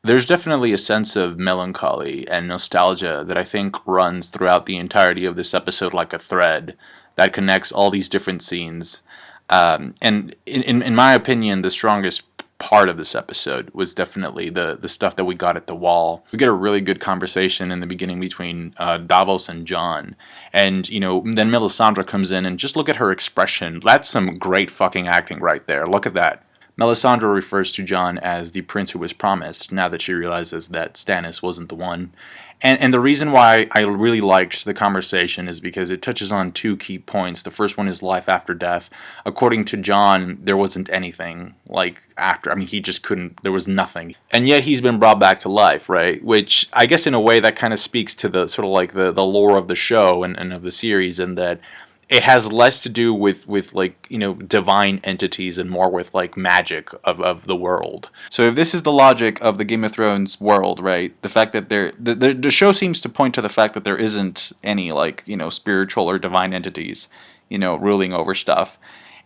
There's definitely a sense of melancholy and nostalgia that I think runs throughout the entirety of this episode like a thread that connects all these different scenes. And in my opinion, the strongest part of this episode was definitely the stuff that we got at the wall. We get a really good conversation in the beginning between Davos and Jon. And, then Melisandre comes in and just look at her expression. That's some great fucking acting right there. Look at that. Melisandre refers to Jon as the prince who was promised, now that she realizes that Stannis wasn't the one. And the reason why I really liked the conversation is because it touches on two key points. The first one is life after death. According to Jon, there wasn't anything like after. I mean, he just couldn't, there was nothing. And yet he's been brought back to life, right? Which I guess in a way that kind of speaks to the sort of like the lore of the show and of the series, and that it has less to do with like, divine entities and more with like magic of the world. So if this is the logic of the Game of Thrones world, right, the fact that the show seems to point to the fact that there isn't any like, spiritual or divine entities, ruling over stuff.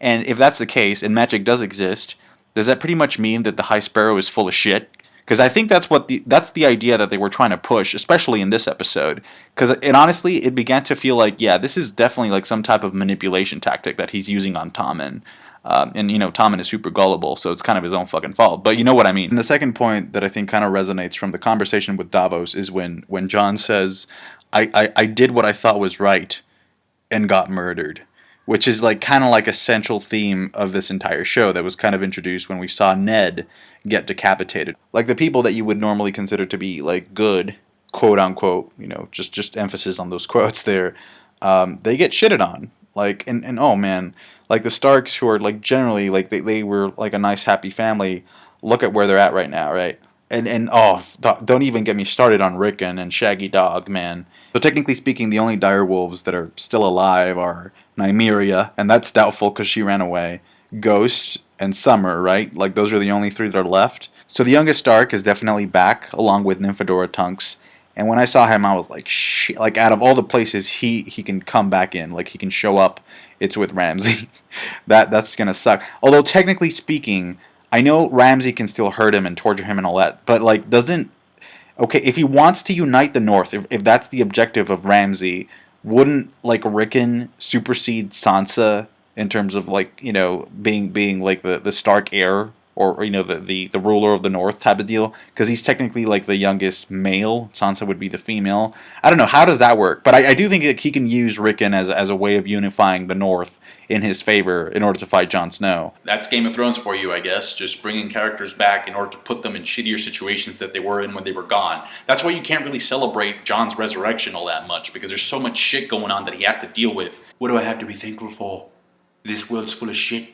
And if that's the case and magic does exist, does that pretty much mean that the High Sparrow is full of shit? Because I think that's the idea that they were trying to push, especially in this episode. Because honestly, it began to feel like, yeah, this is definitely like some type of manipulation tactic that he's using on Tommen. And Tommen is super gullible, so it's kind of his own fucking fault. But you know what I mean. And the second point that I think kind of resonates from the conversation with Davos is when Jon says, I did what I thought was right and got murdered. Which is like kind of like a central theme of this entire show that was kind of introduced when we saw Ned get decapitated. Like the people that you would normally consider to be like good, quote unquote, just emphasis on those quotes there, they get shitted on. Like, and oh man, like the Starks, who are like generally like they were like a nice happy family, look at where they're at right now, right? And don't even get me started on Rickon and Shaggy Dog, man. So technically speaking, the only direwolves that are still alive are Nymeria, and that's doubtful because she ran away, Ghost, and Summer, right? Like, those are the only three that are left. So the youngest Stark is definitely back, along with Nymphadora Tonks. And when I saw him, I was like, shit. Like, out of all the places he can come back in, like, he can show up, it's with Ramsay. That's gonna suck. Although, technically speaking, I know Ramsay can still hurt him and torture him and all that, but, like, okay, if he wants to unite the North, if that's the objective of Ramsay, wouldn't, like, Rickon supersede Sansa in terms of, like, being like the Stark heir, or the ruler of the North type of deal? Because he's technically like the youngest male. Sansa would be the female. I don't know, how does that work? But I do think that he can use Rickon as a way of unifying the North in his favor in order to fight Jon Snow. That's Game of Thrones for you, I guess. Just bringing characters back in order to put them in shittier situations that they were in when they were gone. That's why you can't really celebrate Jon's resurrection all that much, because there's so much shit going on that he has to deal with. What do I have to be thankful for? This world's full of shit.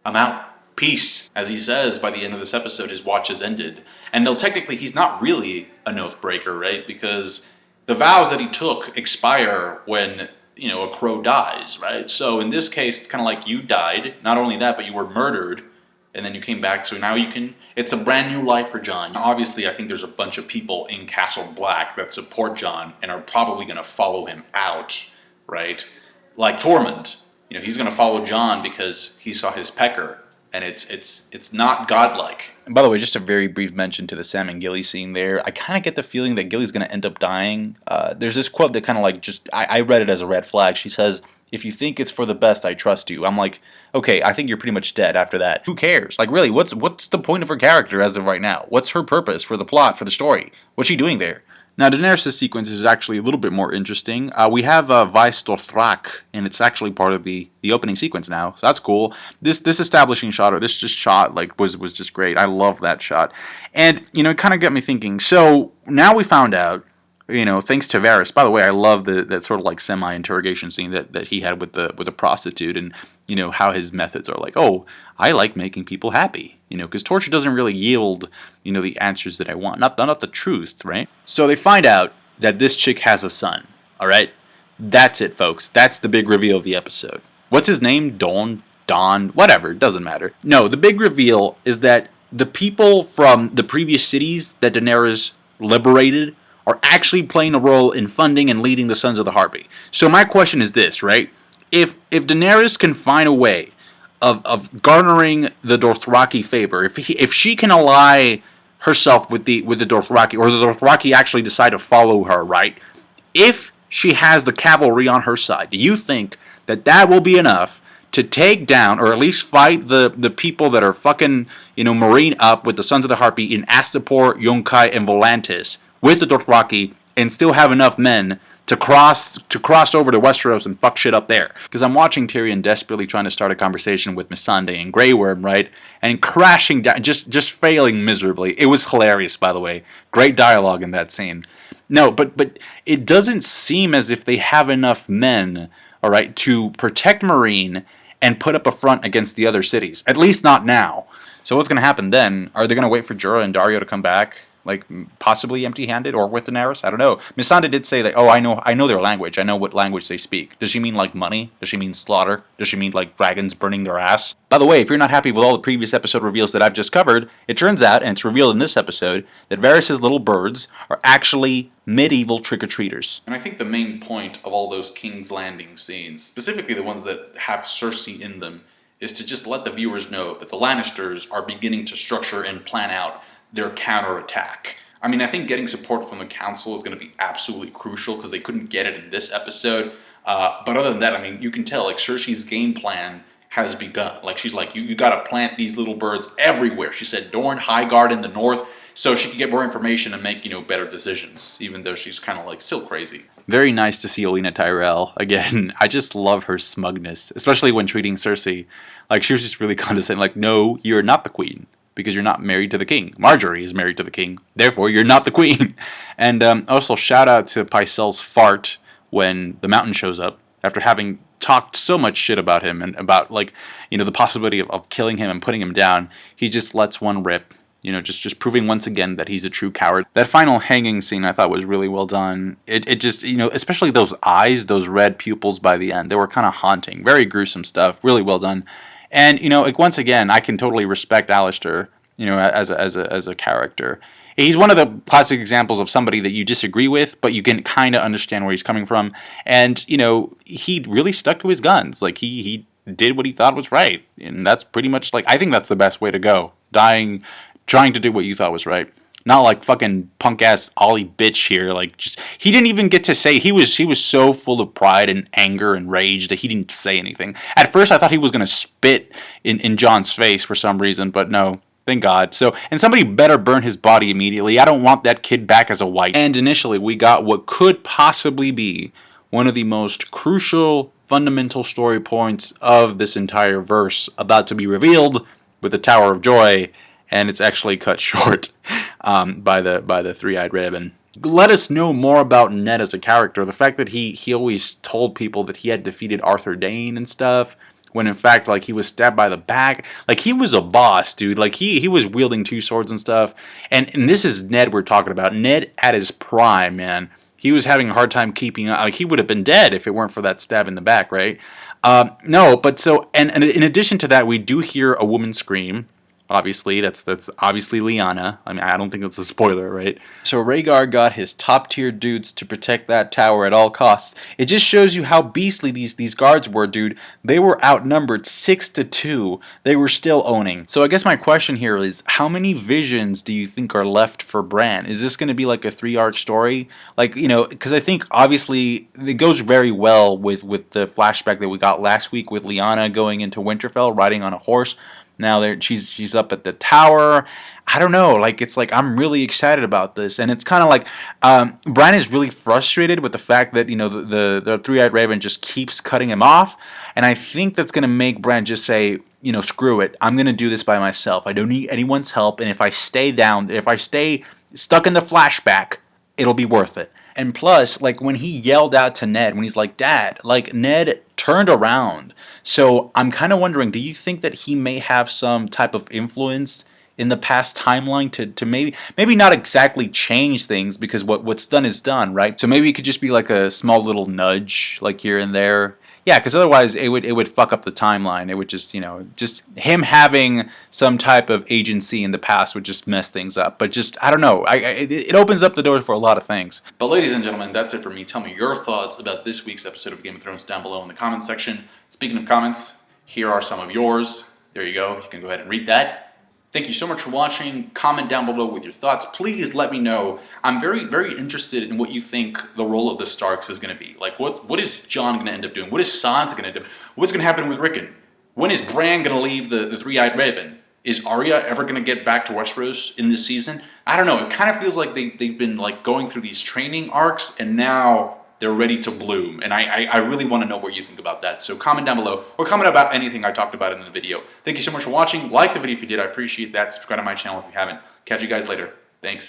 I'm out. Peace. As he says by the end of this episode, his watch has ended. And though technically he's not really an Oathbreaker, right? Because the vows that he took expire when, a crow dies, right? So in this case, it's kind of like you died. Not only that, but you were murdered. And then you came back, so now it's a brand new life for Jon. Obviously, I think there's a bunch of people in Castle Black that support Jon and are probably going to follow him out, right? Like Tormund. He's going to follow Jon because he saw his pecker. And it's not godlike. And by the way, just a very brief mention to the Sam and Gilly scene there. I kind of get the feeling that Gilly's going to end up dying. There's this quote that kind of like I read it as a red flag. She says, "If you think it's for the best, I trust you." I'm like, okay, I think you're pretty much dead after that. Who cares? Like, really, what's the point of her character as of right now? What's her purpose for the plot, for the story? What's she doing there? Now, Daenerys' sequence is actually a little bit more interesting. We have Vice Dothrak, and it's actually part of the opening sequence now, so that's cool. This establishing shot, or this just shot, like, was just great. I love that shot. And, it kind of got me thinking, so now we found out, thanks to Varys. By the way, I love that sort of like semi-interrogation scene that he had with the prostitute, and, how his methods are like, oh, I like making people happy. Because torture doesn't really yield, the answers that I want. Not the truth, right? So they find out that this chick has a son, all right? That's it, folks. That's the big reveal of the episode. What's his name? Don, whatever, it doesn't matter. No, the big reveal is that the people from the previous cities that Daenerys liberated are actually playing a role in funding and leading the Sons of the Harpy. So my question is this, right? If Daenerys can find a way of garnering the Dothraki favor, if she can ally herself with the Dothraki, or the Dothraki actually decide to follow her, right? If she has the cavalry on her side, do you think that that will be enough to take down, or at least fight the people that are fucking, meereen up with the Sons of the Harpy in Astapor, Yunkai, and Volantis with the Dothraki, and still have enough men to cross over to Westeros and fuck shit up there? Because I'm watching Tyrion desperately trying to start a conversation with Melisandre and Grey Worm, right? And crashing down, just failing miserably. It was hilarious, by the way. Great dialogue in that scene. No, but it doesn't seem as if they have enough men, all right, to protect meereen and put up a front against the other cities. At least not now. So what's going to happen then? Are they going to wait for Jorah and Daario to come back, like possibly empty-handed, or with Daenerys? I don't know. Melisandre did say that, oh, I know their language. I know what language they speak. Does she mean like money? Does she mean slaughter? Does she mean like dragons burning their ass? By the way, if you're not happy with all the previous episode reveals that I've just covered, it turns out, and it's revealed in this episode, that Varys' little birds are actually medieval trick-or-treaters. And I think the main point of all those King's Landing scenes, specifically the ones that have Cersei in them, is to just let the viewers know that the Lannisters are beginning to structure and plan out their counterattack. I mean, I think getting support from the council is going to be absolutely crucial because they couldn't get it in this episode. But other than that, I mean, you can tell, like, Cersei's game plan has begun. Like, she's like, you got to plant these little birds everywhere. She said Dorne, Highgarden in the north, so she can get more information and make, better decisions, even though she's kind of, like, still crazy. Very nice to see Olenna Tyrell again. I just love her smugness, especially when treating Cersei. Like, she was just really condescending. Like, no, you're not the queen, because you're not married to the king. Marjorie is married to the king. Therefore, you're not the queen. And also, shout out to Pycelle's fart when the Mountain shows up, after having talked so much shit about him and about, like, the possibility of killing him and putting him down. He just lets one rip. Just proving once again that he's a true coward. That final hanging scene I thought was really well done. It just, especially those eyes, those red pupils by the end, they were kind of haunting. Very gruesome stuff. Really well done. And, like, once again, I can totally respect Alistair, as a character. He's one of the classic examples of somebody that you disagree with, but you can kind of understand where he's coming from. And, he really stuck to his guns. Like, he did what he thought was right. And that's pretty much, like, I think that's the best way to go. Trying to do what you thought was right. Not like fucking punk-ass Ollie bitch here. Like, just, he didn't even get to say, he was so full of pride and anger and rage that he didn't say anything. At first, I thought he was going to spit in Jon's face for some reason, but no. Thank God. So, and somebody better burn his body immediately. I don't want that kid back as a white. And initially, we got what could possibly be one of the most crucial, fundamental story points of this entire verse about to be revealed with the Tower of Joy, and it's actually cut short by the three-eyed raven. Let us know more about Ned as a character. The fact that he always told people that he had defeated Arthur Dayne and stuff, when in fact, like, he was stabbed by the back. Like, he was a boss, dude. Like, he was wielding two swords and stuff. And this is Ned we're talking about. Ned at his prime, man. He was having a hard time keeping up. Like, he would have been dead if it weren't for that stab in the back, right? No, but so, and in addition to that, we do hear a woman scream. Obviously, that's obviously Lyanna. I mean, I don't think that's a spoiler, right? So Rhaegar got his top-tier dudes to protect that tower at all costs. It just shows you how beastly these guards were, dude. They were outnumbered 6-2. They were still owning. So I guess my question here is, how many visions do you think are left for Bran? Is this going to be like a 3-arc story? Like, because I think, obviously, it goes very well with the flashback that we got last week with Lyanna going into Winterfell, riding on a horse. Now she's up at the tower. I don't know. Like, it's like, I'm really excited about this, and it's kind of like Bran is really frustrated with the fact that the three-eyed raven just keeps cutting him off, and I think that's gonna make Bran just say, screw it. I'm gonna do this by myself. I don't need anyone's help, and if I stay stuck in the flashback, it'll be worth it. And plus, like, when he yelled out to Ned, when he's like, Dad, like, Ned turned around. So I'm kind of wondering, do you think that he may have some type of influence in the past timeline to maybe not exactly change things, because what's done is done, right? So maybe it could just be like a small little nudge, like, here and there. Yeah, because otherwise it would fuck up the timeline. It would just, just him having some type of agency in the past would just mess things up. But just, I don't know. It opens up the door for a lot of things. But ladies and gentlemen, that's it for me. Tell me your thoughts about this week's episode of Game of Thrones down below in the comments section. Speaking of comments, here are some of yours. There you go. You can go ahead and read that. Thank you so much for watching. Comment down below with your thoughts. Please let me know. I'm very, very interested in what you think the role of the Starks is going to be. Like, what is Jon going to end up doing? What is Sansa going to do? What's going to happen with Rickon? When is Bran going to leave the Three-Eyed Raven? Is Arya ever going to get back to Westeros in this season? I don't know. It kind of feels like they've been like going through these training arcs, and now they're ready to bloom. And I really want to know what you think about that. So comment down below, or comment about anything I talked about in the video. Thank you so much for watching. Like the video if you did. I appreciate that. Subscribe to my channel if you haven't. Catch you guys later. Thanks.